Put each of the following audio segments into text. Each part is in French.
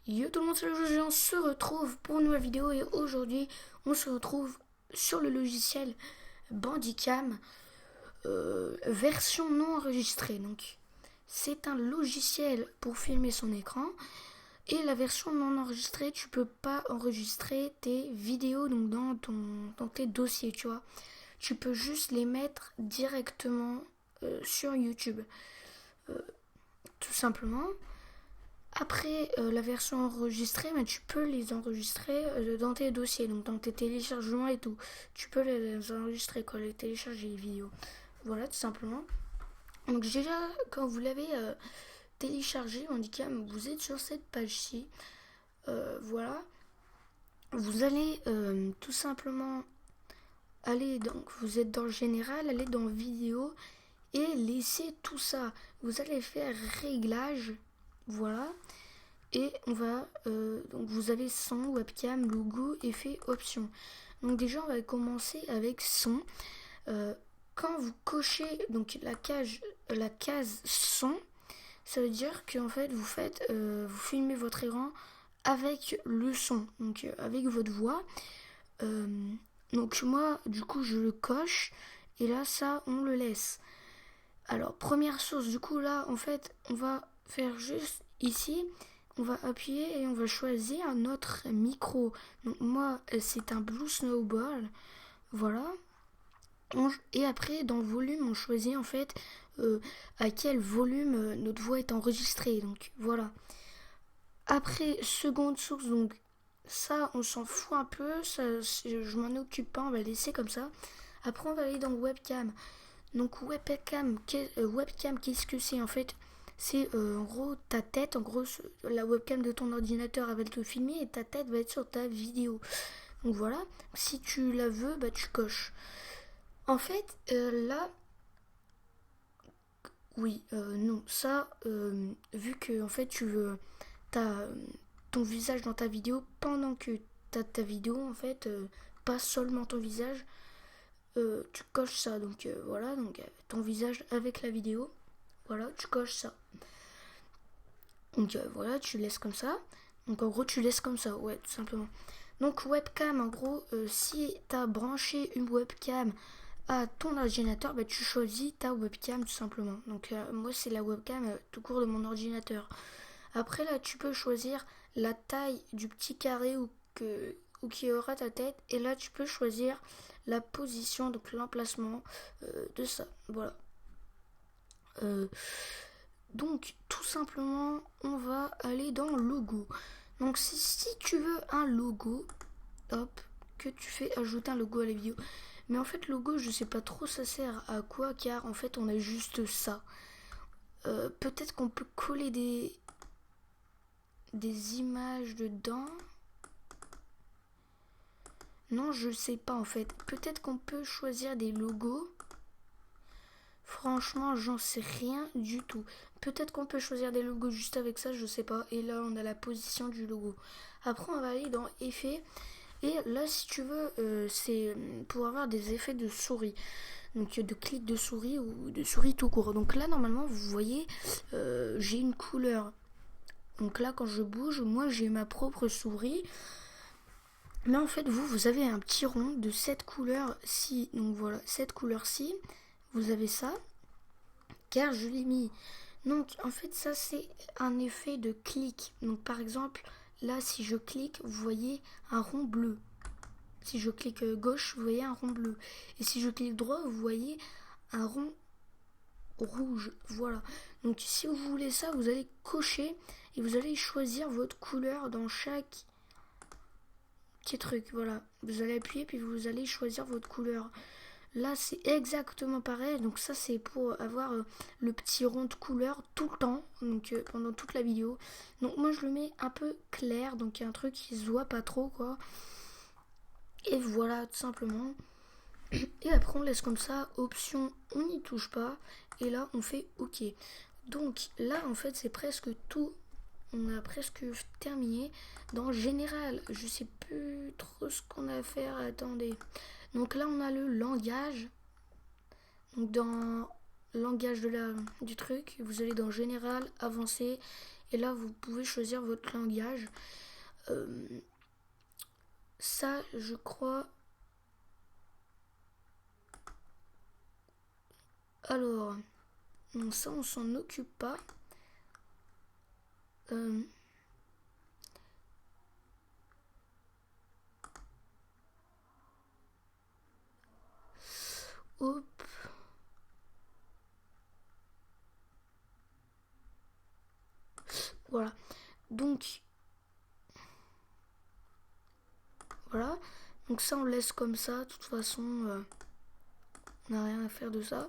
Yo tout le monde, c'est le jeu, on se retrouve pour une nouvelle vidéo et aujourd'hui on se retrouve sur le logiciel Bandicam version non enregistrée. Donc c'est un logiciel pour filmer son écran et la version non enregistrée, tu peux pas enregistrer tes vidéos donc dans tes dossiers, tu vois. Tu peux juste les mettre directement sur YouTube, tout simplement. Après la version enregistrée, mais tu peux les enregistrer dans tes dossiers, donc dans tes téléchargements et tout. Tu peux les enregistrer, quoi, les télécharger les vidéos. Voilà, tout simplement. Donc déjà, quand vous l'avez téléchargé, Handicam, vous êtes sur cette page-ci. Voilà. Vous allez tout simplement aller, donc vous êtes dans le général, allez dans vidéo et laissez tout ça. Vous allez faire réglage. Voilà. Et on va donc vous avez son, webcam, logo, effet, options. Donc déjà on va commencer avec son. Euh, Quand vous cochez donc la case son, ça veut dire que en fait vous filmez votre écran avec le son, donc avec votre voix. Euh, donc moi du coup je le coche et là ça on le laisse. Alors première source, du coup là en fait on va faire juste ici, on va appuyer et on va choisir notre micro. Donc moi c'est un Blue Snowball, voilà. Et après dans volume on choisit en fait à quel volume notre voix est enregistrée. Donc voilà. Après seconde source, donc ça on s'en fout un peu, ça, je m'en occupe pas, on va laisser comme ça. Après on va aller dans webcam. Donc webcam, qu'est-ce que c'est en fait? C'est en gros ta tête, en gros la webcam de ton ordinateur elle va te filmer et ta tête va être sur ta vidéo. Donc voilà, si tu la veux, bah tu coches. En fait, là, oui, non, ça, vu que en fait tu veux, t'as ton visage dans ta vidéo pendant que t'as ta vidéo en fait, pas seulement ton visage, tu coches ça. Donc voilà, donc ton visage avec la vidéo. Voilà, tu coches ça. Donc voilà, tu laisses comme ça. Donc en gros, tu laisses comme ça, ouais, tout simplement. Donc webcam, en gros, si tu as branché une webcam à ton ordinateur, bah, tu choisis ta webcam tout simplement. Donc moi, c'est la webcam tout court de mon ordinateur. Après là, tu peux choisir la taille du petit carré où qui aura ta tête. Et là, tu peux choisir la position, donc l'emplacement de ça. Voilà. Euh, Donc tout simplement, on va aller dans logo. Donc si tu veux un logo, hop, que tu fais ajouter un logo à la vidéo. Mais en fait, logo, je sais pas trop ça sert à quoi, car en fait, on a juste ça. Peut-être qu'on peut coller des images dedans. Non, je sais pas en fait. Peut-être qu'on peut choisir des logos. Franchement, j'en sais rien du tout. Peut-être qu'on peut choisir des logos juste avec ça, je sais pas. Et là, on a la position du logo. Après, on va aller dans effets. Et là, si tu veux, c'est pour avoir des effets de souris. Donc, de clic de souris ou de souris tout court. Donc là, normalement, vous voyez, j'ai une couleur. Donc là, quand je bouge, moi, j'ai ma propre souris. Mais en fait, vous avez un petit rond de cette couleur-ci. Donc voilà, cette couleur-ci. Vous avez ça. Car je l'ai mis. Donc en fait ça c'est un effet de clic. Donc par exemple là si je clique vous voyez un rond bleu. Si je clique gauche vous voyez un rond bleu. Et si je clique droit vous voyez un rond rouge. Voilà. Donc si vous voulez ça vous allez cocher et vous allez choisir votre couleur dans chaque petit truc. Voilà. Vous allez appuyer puis vous allez choisir votre couleur. Là, c'est exactement pareil. Donc ça, c'est pour avoir le petit rond de couleur tout le temps, donc pendant toute la vidéo. Donc moi, je le mets un peu clair, donc il y a un truc qui se voit pas trop, quoi. Et voilà, tout simplement. Et après, on laisse comme ça. Option, on n'y touche pas. Et là, on fait OK. Donc là, en fait, c'est presque tout. On a presque terminé. Dans général, je sais plus trop ce qu'on a à faire. Attendez. Donc là, on a le langage. Donc dans langage du truc, vous allez dans général, avancé Et là, vous pouvez choisir votre langage. Ça, je crois... Alors, non, ça, on s'en occupe pas. Hop. Voilà. Donc, voilà. Donc ça, on laisse comme ça. De toute façon, on n'a rien à faire de ça.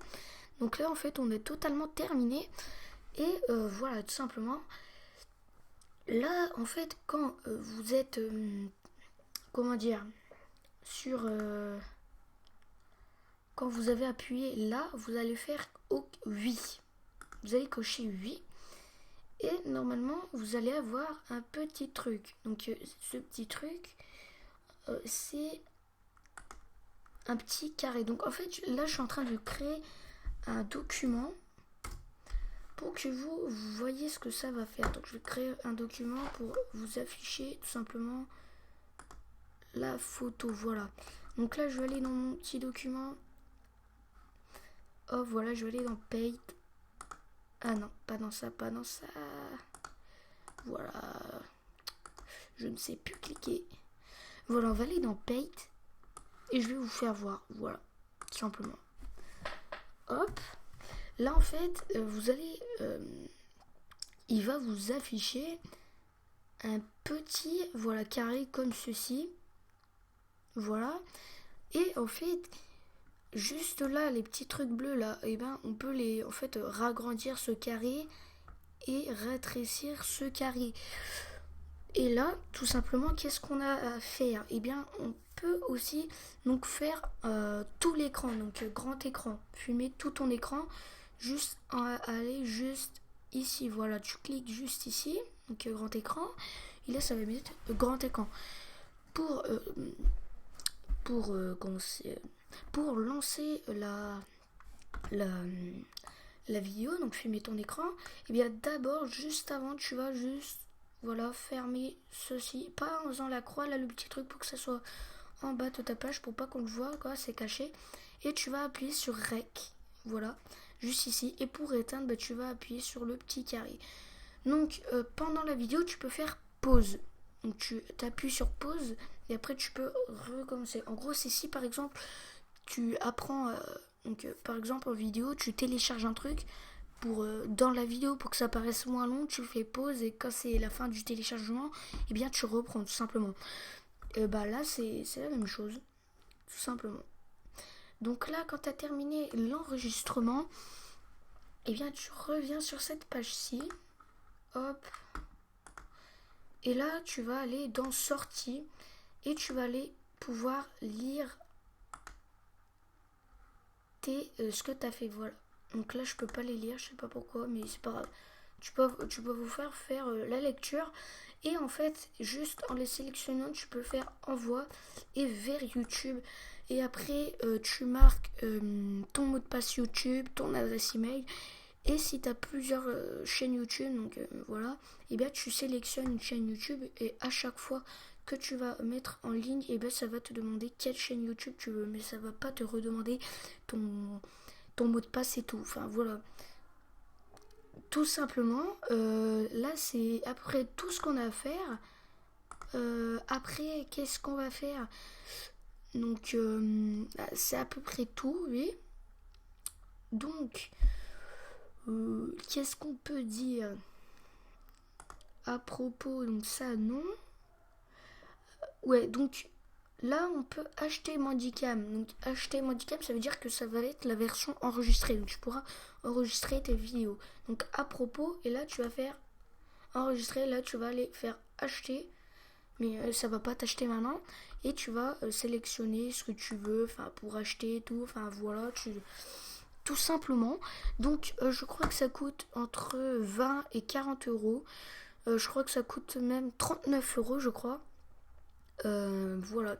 Donc là, en fait, on est totalement terminé. Et voilà, tout simplement. Là, en fait, quand vous êtes, comment dire, sur... quand vous avez appuyé là, vous allez faire oui. Vous allez cocher oui. Et normalement, vous allez avoir un petit truc. Donc, ce petit truc, c'est un petit carré. Donc, en fait, là, je suis en train de créer un document pour que vous voyez ce que ça va faire. Donc, je vais créer un document pour vous afficher tout simplement la photo. Voilà. Donc là, je vais aller dans mon petit document. Oh, voilà, je vais aller dans Paint. Ah non, pas dans ça, pas dans ça. Voilà. Je ne sais plus cliquer. Voilà, on va aller dans Paint. Et je vais vous faire voir. Voilà, tout simplement. Hop. Là, en fait, vous allez... il va vous afficher un petit, voilà, carré comme ceci. Voilà. Et en fait, juste là, les petits trucs bleus là, et ben, on peut les, en fait, ragrandir ce carré et rétrécir ce carré. Et là, tout simplement, qu'est-ce qu'on a à faire? Eh bien, on peut aussi donc faire tout l'écran, donc grand écran, filmer tout ton écran, juste aller juste ici. Voilà, tu cliques juste ici, donc grand écran, et là ça va mettre grand écran. Pour lancer la vidéo, donc filmer ton écran, et bien d'abord, juste avant, tu vas juste voilà, fermer ceci, pas en faisant la croix, là le petit truc pour que ça soit en bas de ta page, pour pas qu'on le voit, quoi, c'est caché. Et tu vas appuyer sur Rec, voilà, juste ici. Et pour éteindre, bah, tu vas appuyer sur le petit carré. Donc pendant la vidéo, tu peux faire pause. Donc tu appuies sur pause et après tu peux recommencer. En gros, c'est si par exemple tu apprends, par exemple en vidéo, tu télécharges un truc. Dans la vidéo, pour que ça paraisse moins long, tu fais pause et quand c'est la fin du téléchargement, eh bien tu reprends tout simplement. Et bah là c'est la même chose, tout simplement. Donc là, quand tu as terminé l'enregistrement, eh bien tu reviens sur cette page-ci. Hop. Et là, tu vas aller dans sortie et tu vas aller pouvoir lire ce que tu as fait. Voilà. Donc là, je peux pas les lire, je sais pas pourquoi, mais c'est pas grave. Tu peux vous faire la lecture. Et en fait, juste en les sélectionnant, tu peux faire envoi et vers YouTube. Et après, tu marques ton mot de passe YouTube, ton adresse email. Et si tu as plusieurs chaînes YouTube, donc voilà, et bien tu sélectionnes une chaîne YouTube et à chaque fois que tu vas mettre en ligne, et bien ça va te demander quelle chaîne YouTube tu veux, mais ça va pas te redemander ton mot de passe et tout. Enfin voilà. Tout simplement, là c'est après tout ce qu'on a à faire. Après, qu'est-ce qu'on va faire? Donc c'est à peu près tout, oui. Donc qu'est-ce qu'on peut dire à propos? Donc ça non. Ouais, donc là on peut acheter Mandicam. Donc acheter Mandicam, ça veut dire que ça va être la version enregistrée. Donc tu pourras enregistrer tes vidéos. Donc à propos, et là tu vas faire enregistrer, là tu vas aller faire acheter. Mais ça va pas t'acheter maintenant. Et tu vas sélectionner ce que tu veux, enfin pour acheter et tout. Enfin voilà, tout simplement. Donc je crois que ça coûte entre 20 et 40 euros. Je crois que ça coûte même 39 euros, je crois. Voilà.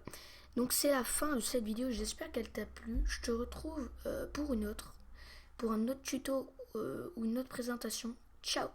Donc c'est la fin de cette vidéo. J'espère qu'elle t'a plu. Je te retrouve pour un autre tuto ou une autre présentation. Ciao.